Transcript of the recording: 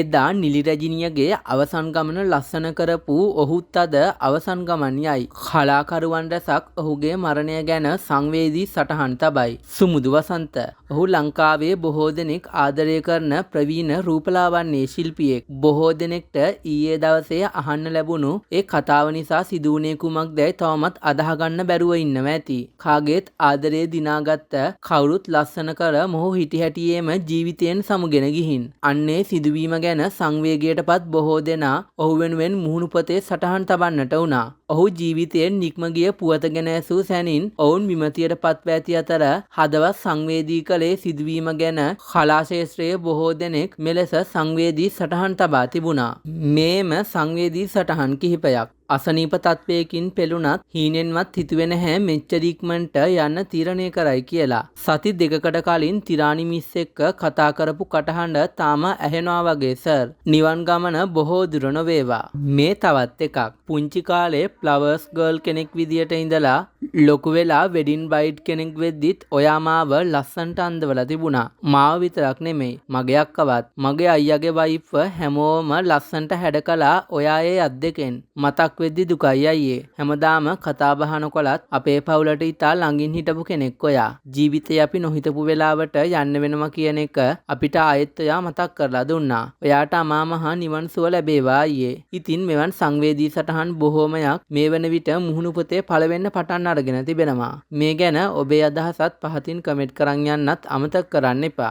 එදා නිලි රැජිනියගේ අවසන් ගමන ලස්සන කරපු ඔහුත් අද අවසන් ගමන් යයි. කලාකරුවන් රැසක් ඔහුගේ මරණය ගැන සංවේදී සටහන් තබයි. සුමුදු වසන්ත. ඔහු ලංකාවේ බොහෝ දෙනෙක් ආදරය කරන ප්‍රවීණ රූපලාවන්‍ය ශිල්පියෙක්. බොහෝ දෙනෙක්ට ඊයේ දවසේ අහන්න ලැබුණු ඒ කතාව නිසා සිදුවුණේ කුමක්දැයි තවමත් අදහගන්න බැරුව ඉන්නවා ඇති. කාගේත් ආදරේ දිනාගත්ත කවුරුත් ලස්සන කර මොහු හිටි හැටියේම ජීවිතයෙන් සමුගෙන ගිහින්. අන්නේ සිදුවීම ගැන සංවේගයට පත් බොහෝ දෙනා ඔහු වෙනුවෙන් මුහුණුපතේ සටහන් තබන්නට වුණා. ඔහු ජීවිතයෙන් නික්ම ගිය පුවත ගැන ඇසූ සැනින් ඔවුන් විමතියට පත්ව ඇති අතර හදවත් සංවේදී කළේ සිදුවීම ගැන කලා ශේෂ්ත්‍රයේ බොහෝ දෙනෙක් මෙලෙස සංවේදී සටහන් තබා තිබුණා. මේම සංවේදී සටහන් කිහිපයක් අසනීප තත්වයකින් පෙළුණත් හීනෙන්වත් හිතුවේ නැහැ මෙච්චර ඉක්මනට යන්න තීරණය කරයි කියලා. සති දෙකකට කලින් තිරානි මිස් එක්ක කතා කරපු කටහඬ තාම ඇහෙනවා වගේ සර්. නිවන් ගමන බොහෝ දුර නොවේවා. මේ තවත් එකක්. පුංචි කාලේ ෆ්ලවර්ස් ගර්ල් කෙනෙක් විදියට ඉඳලා ලොකු වෙලා වෙඩින් බ්‍රයිඩ් කෙනෙක් වෙද්දිත් ඔයා මාව ලස්සන්ට අඳවලා තිබුණා. මාව විතරක් නෙමෙයි මගේ අක්කවත් මගේ අයියාගේ වයිෆ්ව හැමෝම ලස්සන්ට හැඩ කළා ඔයා ඒ අත් දෙකෙන්. මතක් වෙද්දි දුකයි අයියේ. හැමදාම කතා බහ නොකලත් අපේ පවුලට ඉතා ළඟින් හිටපු කෙනෙක් ඔයා. ජීවිතේ අපි නොහිතපු වෙලාවට යන්න වෙනවා කියන එක අපිට ආයෙත් ඔයා මතක් කරලා දුන්නා. ඔයාට අමා මහ නිවන් සුව ලැබේවා අයියේ. ඉතින් මෙවන් සංවේදී සටහන් බොහෝමයක් මේ වන විට මුහුණුපතේ පළවෙන්න පටන් අරගෙන තිබෙනවා. මේ ගැන ඔබේ අදහසත් පහතින් කමෙන්ට් කරන් යන්නත් අමතක කරන්න එපා.